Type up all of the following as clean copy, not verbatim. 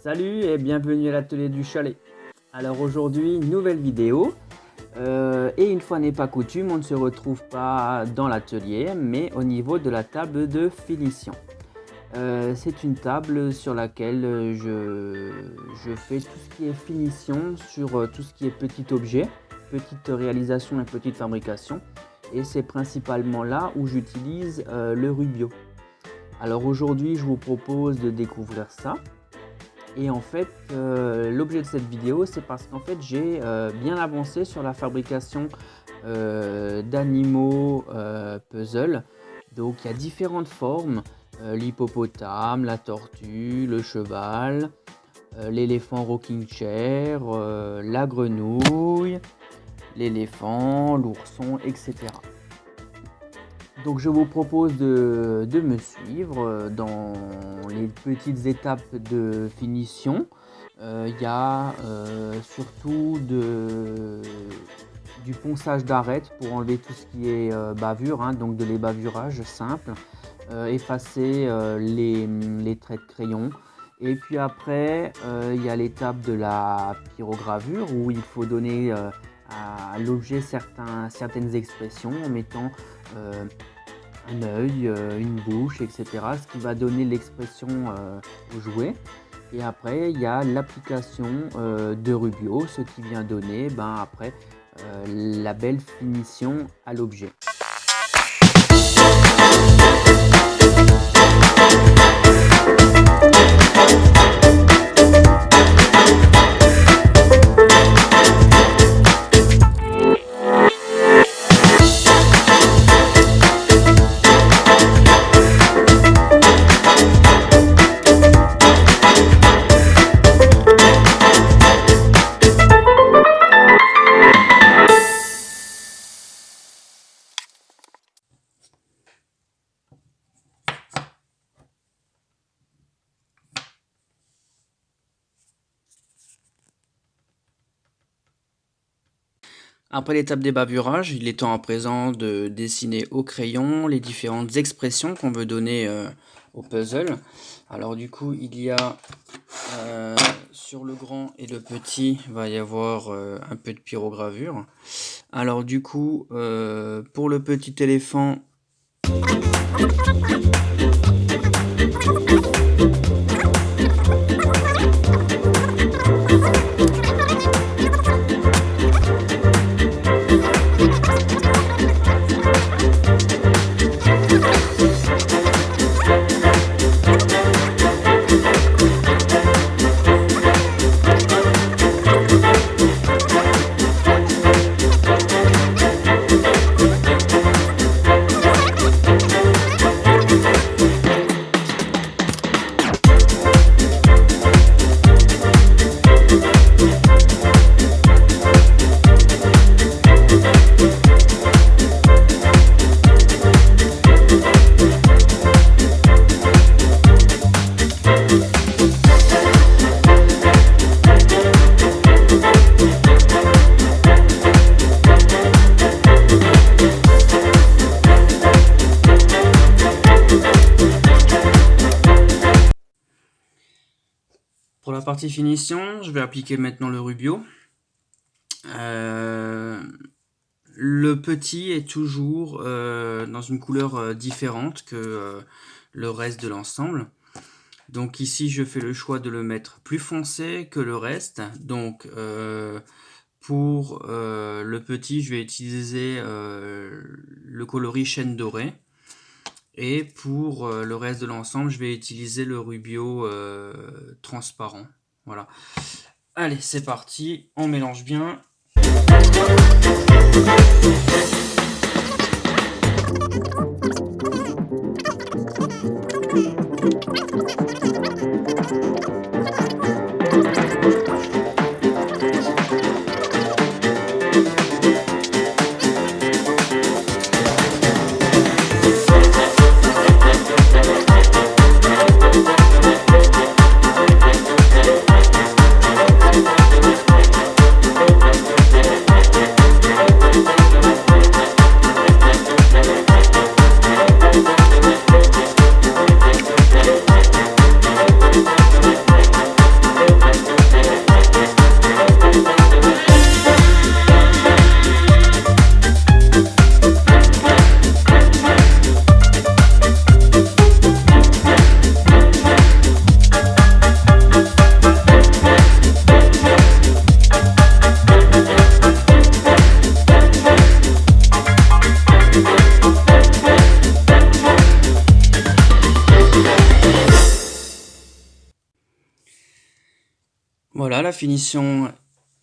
Salut et bienvenue à l'atelier du chalet. Alors aujourd'hui, nouvelle vidéo. Et une fois n'est pas coutume, on ne se retrouve pas dans l'atelier, mais au niveau de la table de finition. C'est une table sur laquelle je fais tout ce qui est finition, sur tout ce qui est petit objet, petite réalisation et petite fabrication. Et c'est principalement là où j'utilise le Rubio. Alors aujourd'hui, je vous propose de découvrir ça. Et en fait, l'objet de cette vidéo, c'est parce qu'en fait, j'ai bien avancé sur la fabrication d'animaux puzzle. Donc, il y a différentes formes, l'hippopotame, la tortue, le cheval, l'éléphant rocking chair, la grenouille, l'éléphant, l'ourson, etc. Donc je vous propose de me suivre dans les petites étapes de finition. Il y a surtout du ponçage d'arêtes pour enlever tout ce qui est bavure, donc de l'ébavurage simple, effacer les traits de crayon. Et puis après, il y a l'étape de la pyrogravure où il faut donner à l'objet certaines expressions en mettant un œil, une bouche, etc. Ce qui va donner l'expression au jouet. Et après, il y a l'application de Rubio, ce qui vient donner après la belle finition à l'objet. Après l'étape des bavurages, il est temps à présent de dessiner au crayon les différentes expressions qu'on veut donner au puzzle. Alors du coup, il y a sur le grand et le petit, il va y avoir un peu de pyrogravure. Alors du coup, pour le petit éléphant, pour la partie finition, je vais appliquer maintenant le Rubio. Le petit est toujours dans une couleur différente que le reste de l'ensemble. Donc ici, je fais le choix de le mettre plus foncé que le reste. Donc pour le petit, je vais utiliser le coloris chêne doré. Et pour le reste de l'ensemble, je vais utiliser le Rubio transparent. Voilà. Allez, c'est parti, on mélange bien. Voilà, la finition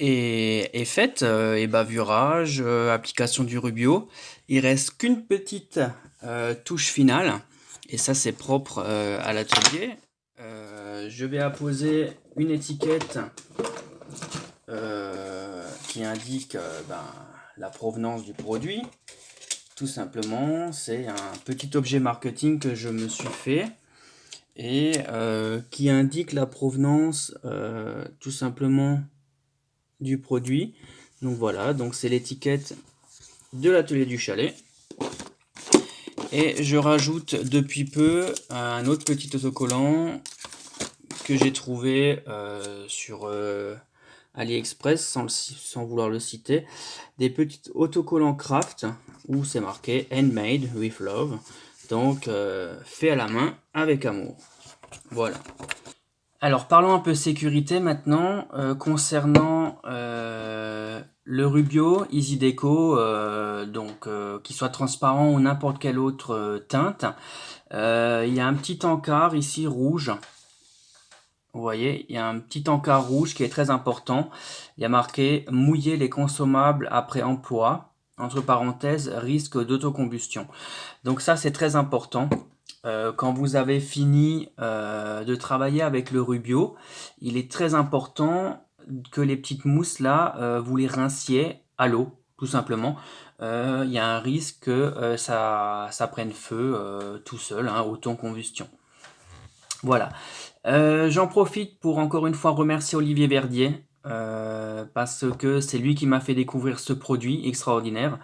est faite, et bavurage, application du Rubio. Il reste qu'une petite touche finale, et ça c'est propre à l'atelier. Je vais apposer une étiquette qui indique la provenance du produit. Tout simplement, c'est un petit objet marketing que je me suis fait et qui indique la provenance tout simplement du produit. Donc voilà, donc c'est l'étiquette de l'atelier du chalet. Et je rajoute depuis peu un autre petit autocollant que j'ai trouvé sur AliExpress sans vouloir le citer. Des petits autocollants craft où c'est marqué Handmade with Love. Donc fait à la main avec amour. Voilà. Alors parlons un peu sécurité maintenant, concernant le Rubio Easy Deco, qu'il soit transparent ou n'importe quelle autre teinte. Il y a un petit encart ici rouge. Vous voyez, il y a un petit encart rouge qui est très important. Il y a marqué mouiller les consommables après emploi, entre parenthèses, risque d'autocombustion. Donc ça c'est très important. Quand vous avez fini de travailler avec le Rubio, il est très important que les petites mousses là, vous les rinciez à l'eau, tout simplement. Il y a un risque que ça prenne feu tout seul, hein, autocombustion. Voilà. J'en profite pour encore une fois remercier Olivier Verdier, parce que c'est lui qui m'a fait découvrir ce produit extraordinaire.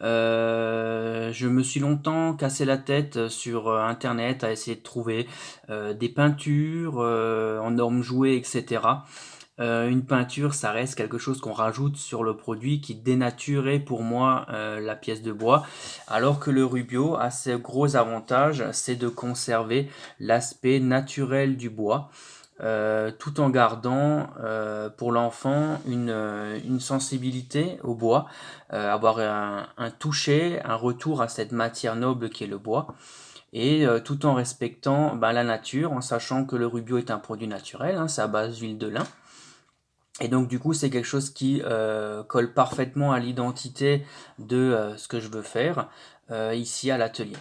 Je me suis longtemps cassé la tête sur internet à essayer de trouver des peintures en normes jouées, etc. Une peinture, ça reste quelque chose qu'on rajoute sur le produit qui dénaturait pour moi la pièce de bois, alors que le Rubio a ce gros avantage, c'est de conserver l'aspect naturel du bois. Tout en gardant pour l'enfant une sensibilité au bois, avoir un toucher, un retour à cette matière noble qui est le bois, et tout en respectant la nature, en sachant que le Rubio est un produit naturel, hein, c'est à base d'huile de lin. Et donc du coup c'est quelque chose qui colle parfaitement à l'identité de ce que je veux faire ici à l'atelier.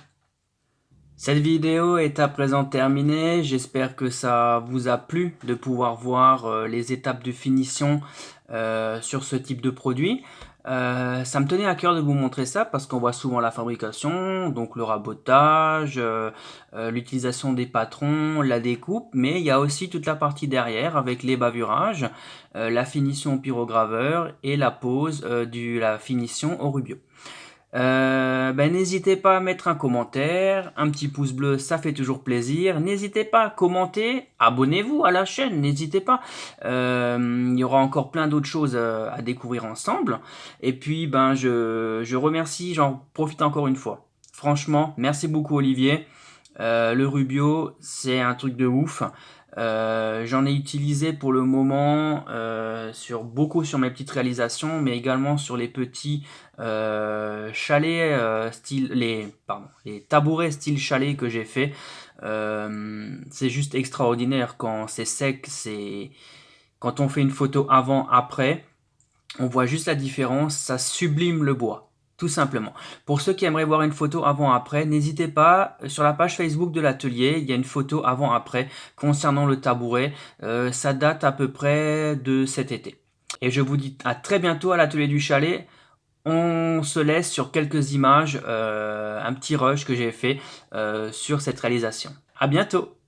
Cette vidéo est à présent terminée, j'espère que ça vous a plu de pouvoir voir les étapes de finition sur ce type de produit. Ça me tenait à cœur de vous montrer ça parce qu'on voit souvent la fabrication, donc le rabotage, l'utilisation des patrons, la découpe, mais il y a aussi toute la partie derrière avec les bavurages, la finition au pyrograveur et la pose de la finition au Rubio. N'hésitez pas à mettre un commentaire, un petit pouce bleu, ça fait toujours plaisir. N'hésitez pas à commenter, abonnez-vous à la chaîne, n'hésitez pas. Il y aura encore plein d'autres choses à découvrir ensemble. Et puis, je remercie, j'en profite encore une fois. Franchement, merci beaucoup Olivier. Le Rubio, c'est un truc de ouf. J'en ai utilisé pour le moment beaucoup sur mes petites réalisations, mais également sur les petits chalets les tabourets style chalet que j'ai fait. C'est juste extraordinaire quand c'est sec, quand on fait une photo avant-après, on voit juste la différence, ça sublime le bois. Tout simplement. Pour ceux qui aimeraient voir une photo avant-après, n'hésitez pas, sur la page Facebook de l'atelier, il y a une photo avant-après concernant le tabouret. Ça date à peu près de cet été. Et je vous dis à très bientôt à l'atelier du chalet. On se laisse sur quelques images, un petit rush que j'ai fait sur cette réalisation. À bientôt!